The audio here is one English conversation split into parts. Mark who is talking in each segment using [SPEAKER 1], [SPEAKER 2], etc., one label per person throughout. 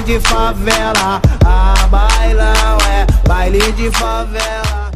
[SPEAKER 1] de favela. Ah, bailão é baile de favela.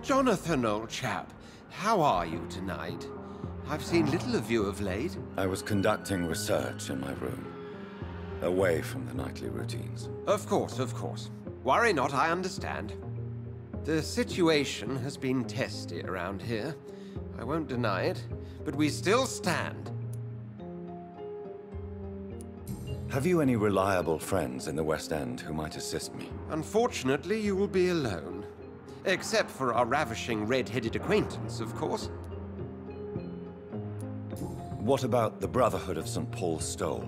[SPEAKER 2] Jonathan, old chap, how are you tonight? I've seen little of you of late.
[SPEAKER 3] I was conducting research in my room, away from the nightly routines.
[SPEAKER 2] Of course, of course. Worry not, I understand. The situation has been testy around here. I won't deny it, but we still stand.
[SPEAKER 3] Have you any reliable friends in the West End who might assist me?
[SPEAKER 2] Unfortunately, you will be alone. Except for our ravishing red-headed acquaintance, of course.
[SPEAKER 3] What about the Brotherhood of St. Paul's Stole?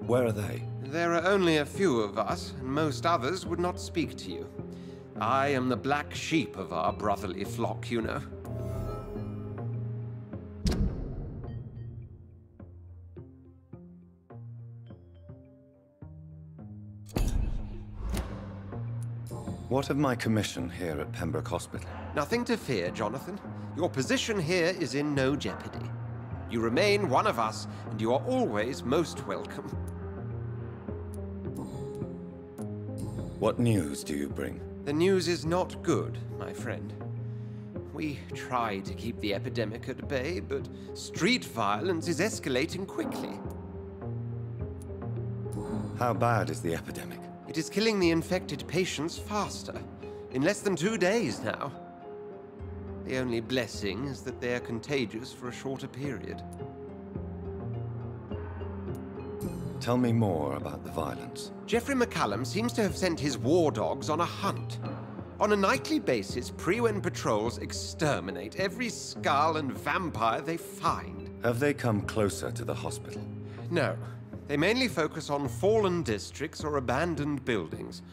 [SPEAKER 3] Where are they?
[SPEAKER 2] There are only a few of us, and most others would not speak to you. I am the black sheep of our brotherly flock, you know.
[SPEAKER 3] What of my commission here at Pembroke Hospital?
[SPEAKER 2] Nothing to fear, Jonathan. Your position here is in no jeopardy. You remain one of us, and you are always most welcome.
[SPEAKER 3] What news do you bring?
[SPEAKER 2] The news is not good, my friend. We try to keep the epidemic at bay, but street violence is escalating quickly.
[SPEAKER 3] How bad is the epidemic?
[SPEAKER 2] It is killing the infected patients faster, in less than 2 days now. The only blessing is that they are contagious for a shorter period.
[SPEAKER 3] Tell me more about the violence.
[SPEAKER 2] Jeffrey McCallum seems to have sent his war dogs on a hunt. On a nightly basis, Pre-Wen patrols exterminate every skull and vampire they find.
[SPEAKER 3] Have they come closer to the hospital?
[SPEAKER 2] No. They mainly focus on fallen districts or abandoned buildings.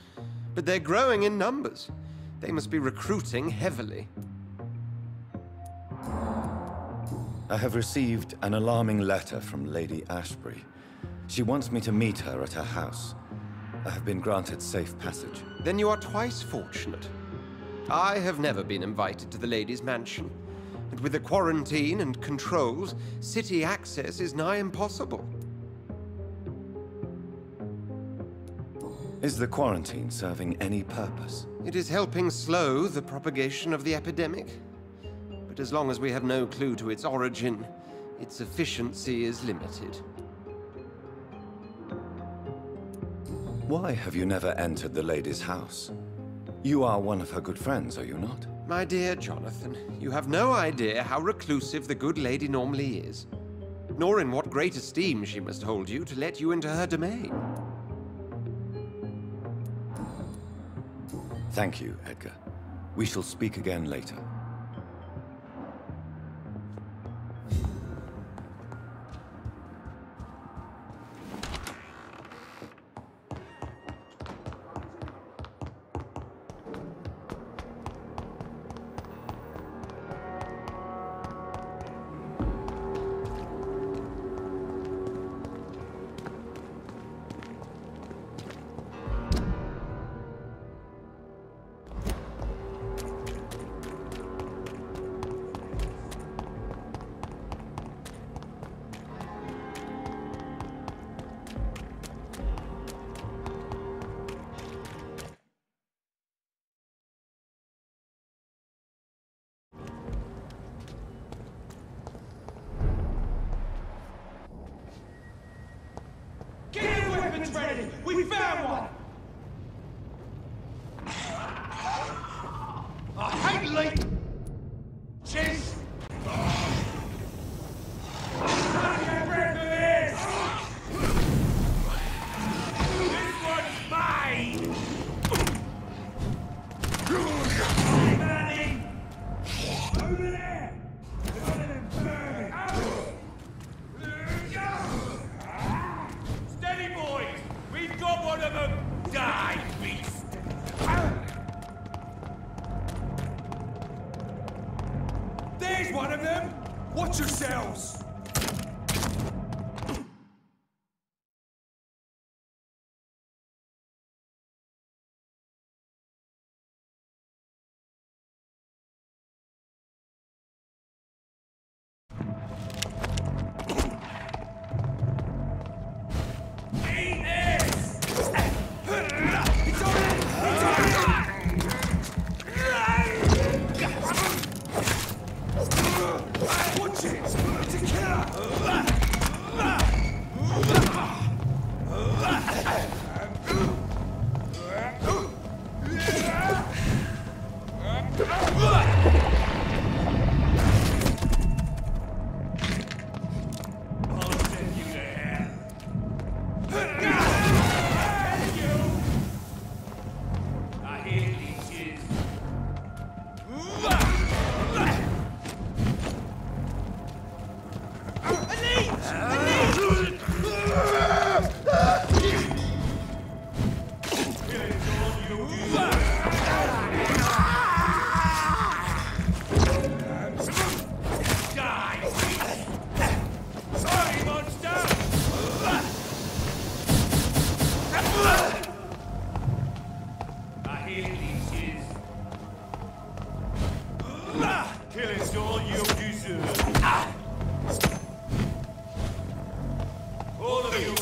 [SPEAKER 2] But they're growing in numbers. They must be recruiting heavily.
[SPEAKER 3] I have received an alarming letter from Lady Ashbury. She wants me to meet her at her house. I have been granted safe passage.
[SPEAKER 2] Then you are twice fortunate. I have never been invited to the lady's mansion. And with the quarantine and controls, city access is nigh impossible.
[SPEAKER 3] Is the quarantine serving any purpose?
[SPEAKER 2] It is helping slow the propagation of the epidemic. But as long as we have no clue to its origin, its efficiency is limited.
[SPEAKER 3] Why have you never entered the lady's house? You are one of her good friends, are you not?
[SPEAKER 2] My dear Jonathan, you have no idea how reclusive the good lady normally is, nor in what great esteem she must hold you to let you into her domain.
[SPEAKER 3] Thank you, Edgar. We shall speak again later.
[SPEAKER 1] Get your weapons ready! We found one! I hate late! Cheers! Get rid of this! This one's mine! Hey, Manny! Over there! Let them burn! Steady, boys! We've got one of them! Die, beast! There's one of them! Watch yourselves! Eat this! It's on! Watch it! It's a killer! I'll send you to hell. I hear leeches. Sorry, monster! I hear leeches. Killing's all you deserve. All of you.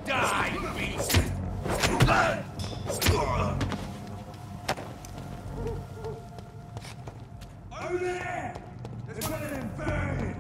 [SPEAKER 1] Die, beast! Over there! There's one of them burning!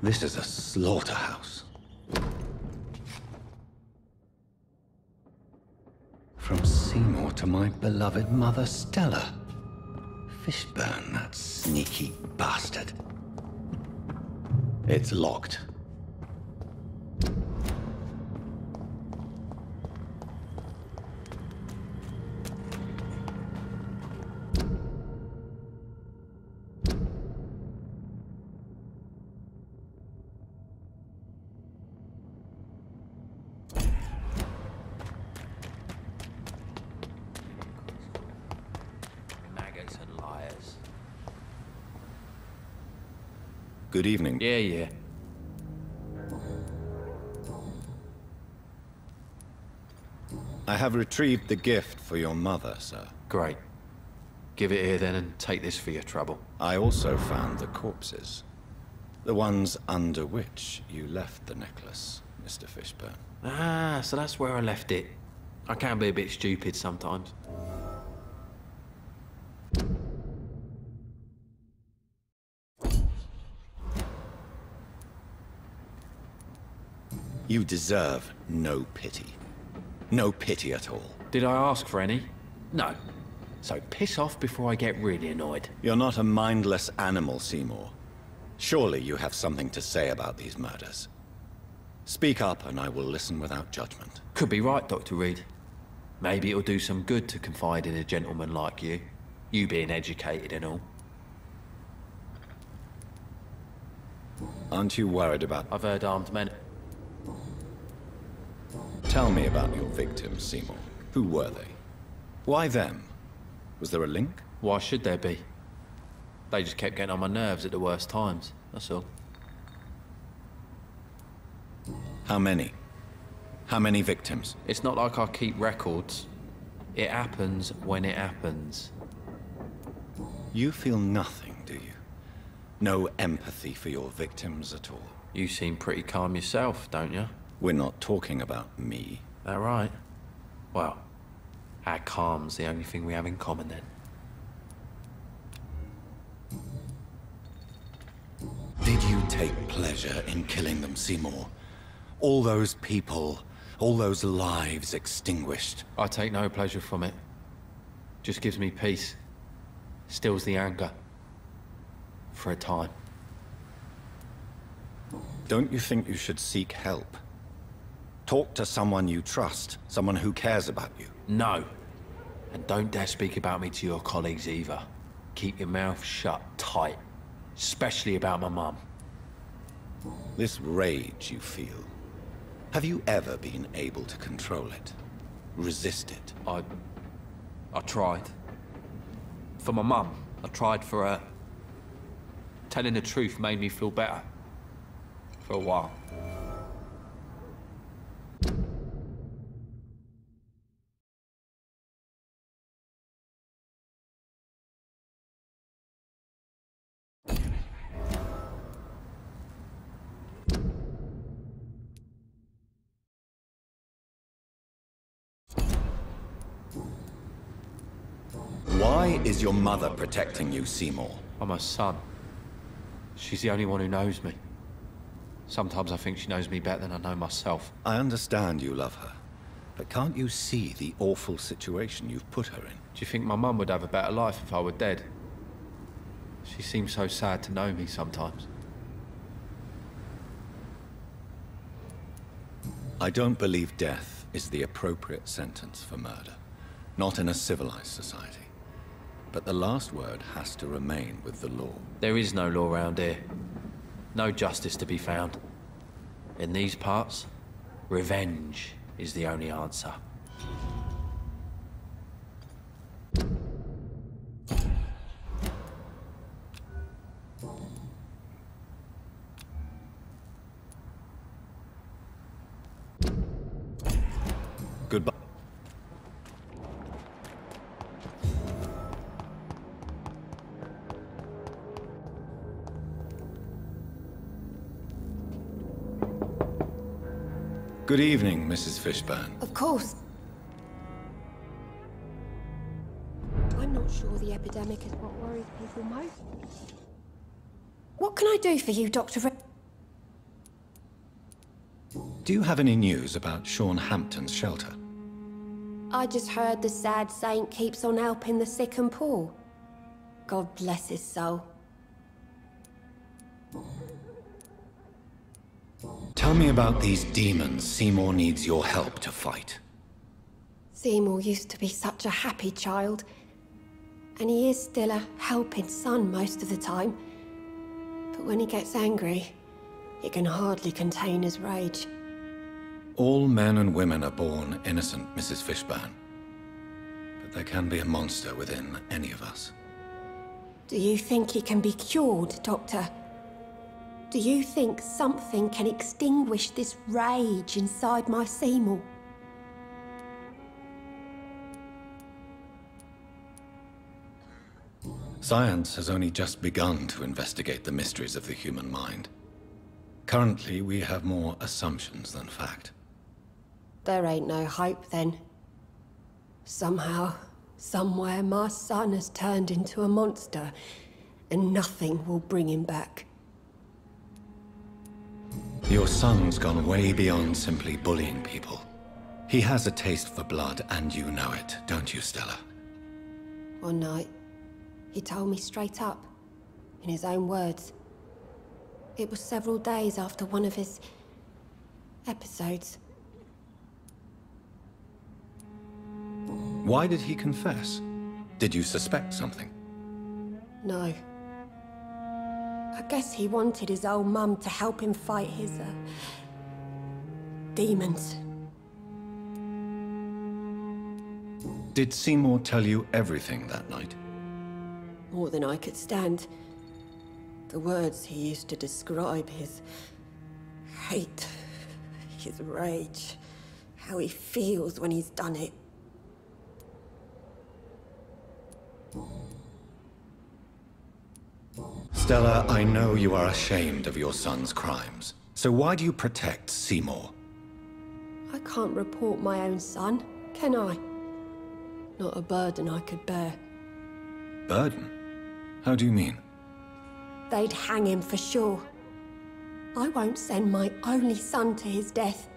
[SPEAKER 3] This is a slaughterhouse. From Seymour to my beloved mother, Stella Fishburne, that sneaky bastard. It's locked. Good evening.
[SPEAKER 4] Yeah.
[SPEAKER 3] I have retrieved the gift for your mother, sir.
[SPEAKER 4] Great. Give it here then and take this for your trouble.
[SPEAKER 3] I also found the corpses. The ones under which you left the necklace, Mr. Fishburne.
[SPEAKER 4] Ah, so that's where I left it. I can be a bit stupid sometimes.
[SPEAKER 3] You deserve no pity. No pity at all.
[SPEAKER 4] Did I ask for any? No. So piss off before I get really annoyed.
[SPEAKER 3] You're not a mindless animal, Seymour. Surely you have something to say about these murders. Speak up and I will listen without judgment.
[SPEAKER 4] Could be right, Dr. Reed. Maybe it'll do some good to confide in a gentleman like you. You being educated and all.
[SPEAKER 3] Aren't you worried about...
[SPEAKER 4] I've heard armed men...
[SPEAKER 3] Tell me about your victims, Seymour. Who were they? Why them? Was there a link?
[SPEAKER 4] Why should there be? They just kept getting on my nerves at the worst times, that's all.
[SPEAKER 3] How many? How many victims?
[SPEAKER 4] It's not like I keep records. It happens when it happens.
[SPEAKER 3] You feel nothing, do you? No empathy for your victims at all?
[SPEAKER 4] You seem pretty calm yourself, don't you?
[SPEAKER 3] We're not talking about me.
[SPEAKER 4] That right? Well, our calm's the only thing we have in common then.
[SPEAKER 3] Did you take pleasure in killing them, Seymour? All those people, all those lives extinguished.
[SPEAKER 4] I take no pleasure from it. Just gives me peace. Stills the anger. For a time.
[SPEAKER 3] Don't you think you should seek help? Talk to someone you trust, someone who cares about you.
[SPEAKER 4] No. And don't dare speak about me to your colleagues either. Keep your mouth shut tight. Especially about my mum.
[SPEAKER 3] This rage you feel, have you ever been able to control it? Resist it?
[SPEAKER 4] I tried. For my mum. I tried for her. Telling the truth made me feel better. For a while.
[SPEAKER 3] Why is your mother protecting you, Seymour?
[SPEAKER 4] I'm her son. She's the only one who knows me. Sometimes I think she knows me better than I know myself.
[SPEAKER 3] I understand you love her, but can't you see the awful situation you've put her in?
[SPEAKER 4] Do you think my mum would have a better life if I were dead? She seems so sad to know me sometimes.
[SPEAKER 3] I don't believe death is the appropriate sentence for murder. Not in a civilized society. But the last word has to remain with the law.
[SPEAKER 4] There is no law around here. No justice to be found. In these parts, revenge is the only answer.
[SPEAKER 3] Goodbye. Good evening, Mrs. Fishburne.
[SPEAKER 5] Of course. I'm not sure the epidemic is what worries people most. What can I do for you, Dr.
[SPEAKER 3] Do you have any news about Sean Hampton's shelter?
[SPEAKER 5] I just heard the sad saint keeps on helping the sick and poor. God bless his soul.
[SPEAKER 3] Tell me about these demons Seymour needs your help to fight.
[SPEAKER 5] Seymour used to be such a happy child. And he is still a helping son most of the time. But when he gets angry, he can hardly contain his rage.
[SPEAKER 3] All men and women are born innocent, Mrs. Fishburne. But there can be a monster within any of us.
[SPEAKER 5] Do you think he can be cured, Doctor? Do you think something can extinguish this rage inside my Seymour?
[SPEAKER 3] Science has only just begun to investigate the mysteries of the human mind. Currently, we have more assumptions than fact.
[SPEAKER 5] There ain't no hope then. Somehow, somewhere, my son has turned into a monster, and nothing will bring him back.
[SPEAKER 3] Your son's gone way beyond simply bullying people. He has a taste for blood, and you know it, don't you, Stella?
[SPEAKER 5] One night, he told me straight up, in his own words. It was several days after one of his episodes.
[SPEAKER 3] Why did he confess? Did you suspect something?
[SPEAKER 5] No. I guess he wanted his old mum to help him fight his, demons.
[SPEAKER 3] Did Seymour tell you everything that night?
[SPEAKER 5] More than I could stand. The words he used to describe his hate, his rage, how he feels when he's done it.
[SPEAKER 3] Stella, I know you are ashamed of your son's crimes. So why do you protect Seymour?
[SPEAKER 5] I can't report my own son, can I? Not a burden I could bear.
[SPEAKER 3] Burden? How do you mean?
[SPEAKER 5] They'd hang him for sure. I won't send my only son to his death.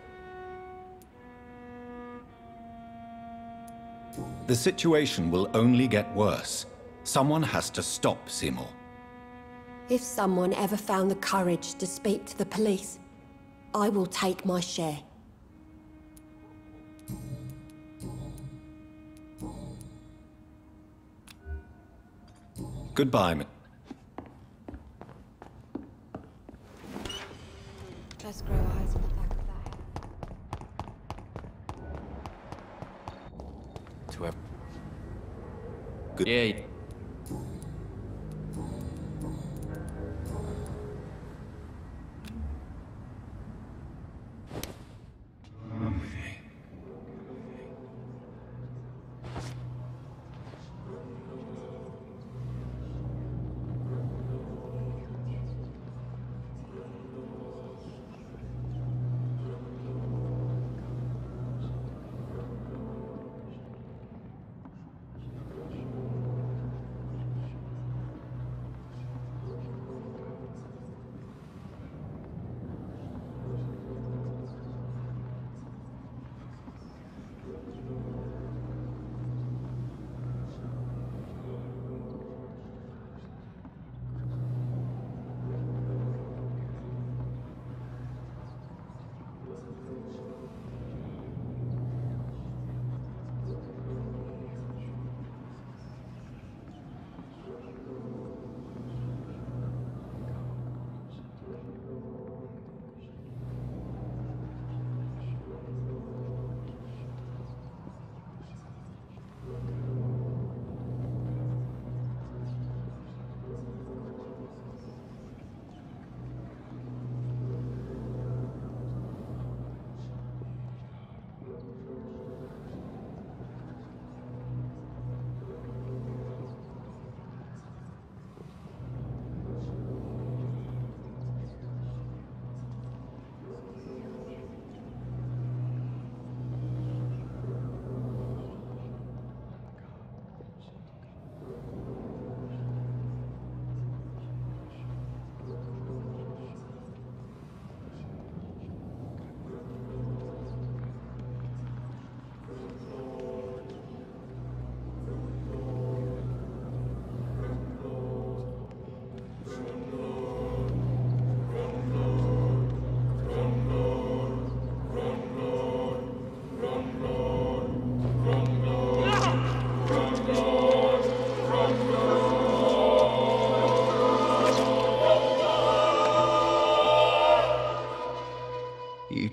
[SPEAKER 3] The situation will only get worse. Someone has to stop Seymour.
[SPEAKER 5] If someone ever found the courage to speak to the police, I will take my share.
[SPEAKER 3] Goodbye,
[SPEAKER 5] Just grow eyes on the back of that head.
[SPEAKER 4] To ev-
[SPEAKER 3] Good.
[SPEAKER 4] Yeah.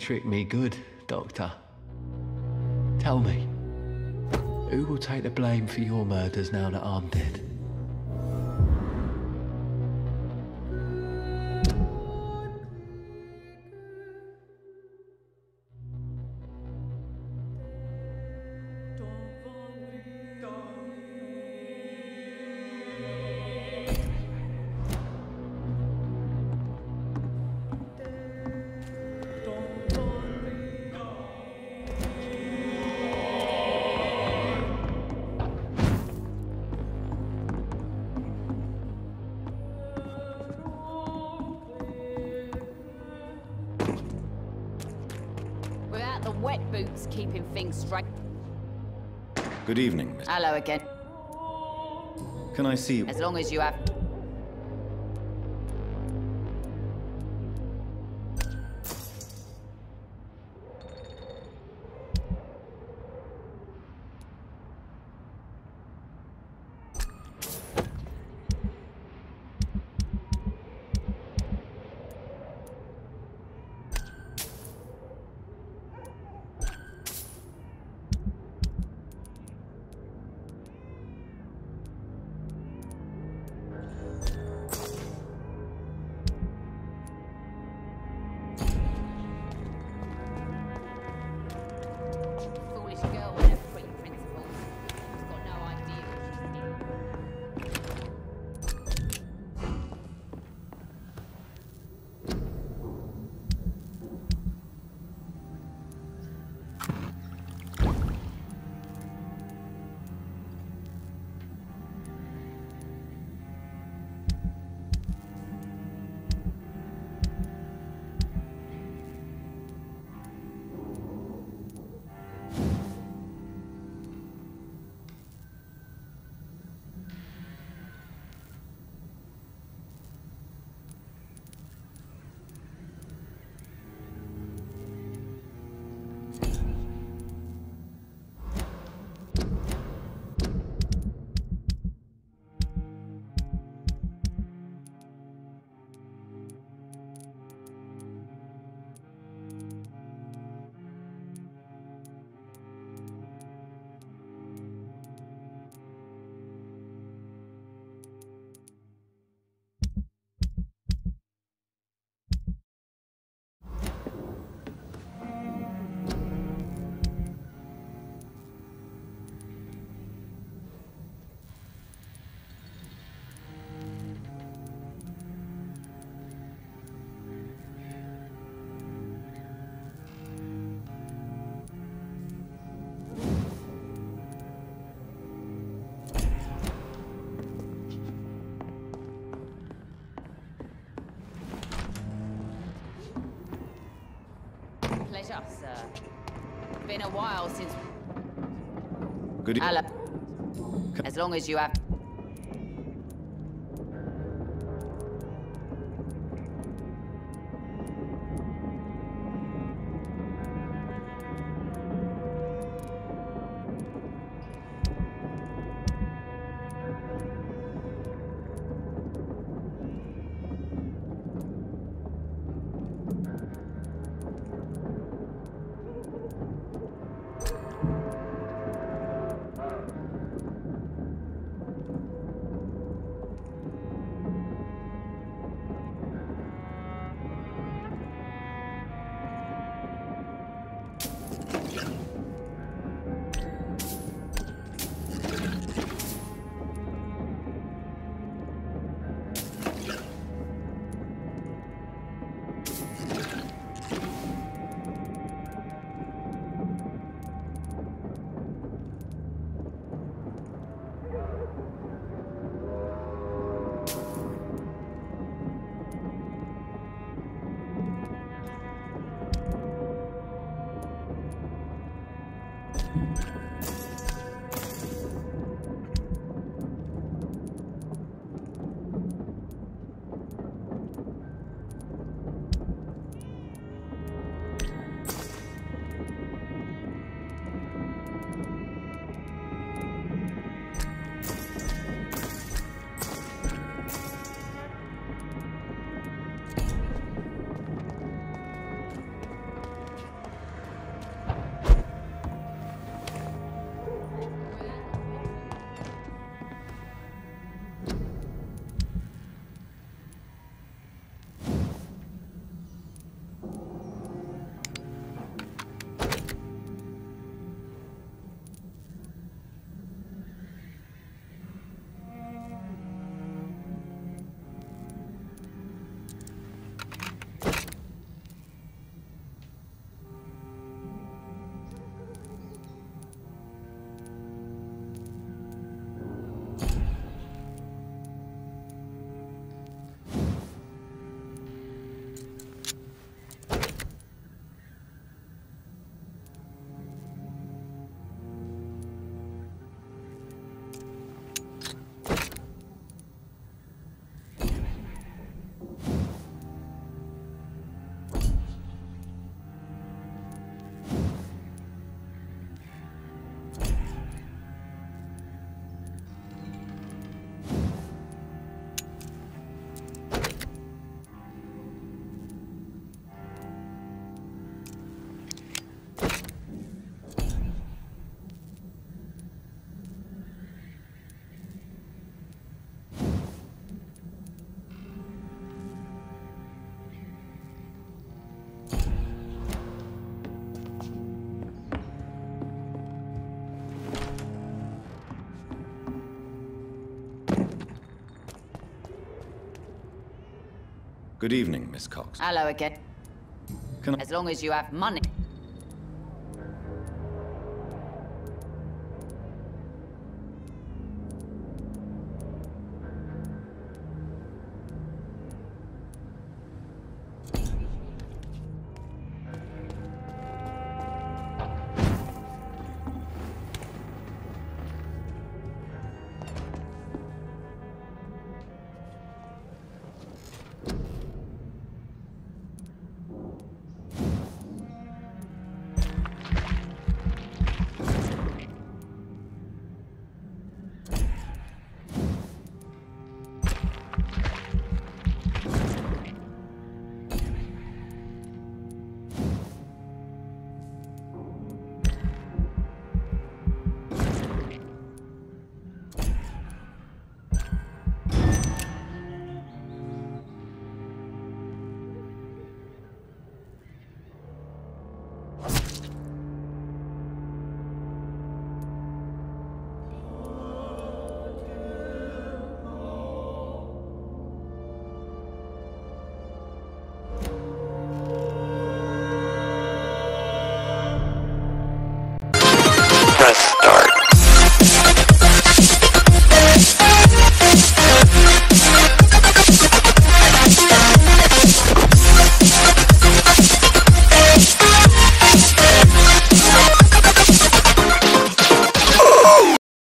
[SPEAKER 4] tricked me good, Doctor. Tell me, who will take the blame for your murders now that I'm dead?
[SPEAKER 6] Without the wet boots keeping things straight.
[SPEAKER 3] Good evening, Miss.
[SPEAKER 6] Hello again.
[SPEAKER 3] Can I see...
[SPEAKER 6] As long as you have... girl with her pretty principles. She's got no idea what she's doing. Pleasure, sir. Been a while since...
[SPEAKER 3] Good evening.
[SPEAKER 6] Hello. As long as you have...
[SPEAKER 3] Good evening, Miss Cox.
[SPEAKER 7] Hello again.
[SPEAKER 3] Can I...
[SPEAKER 7] As long as you have money.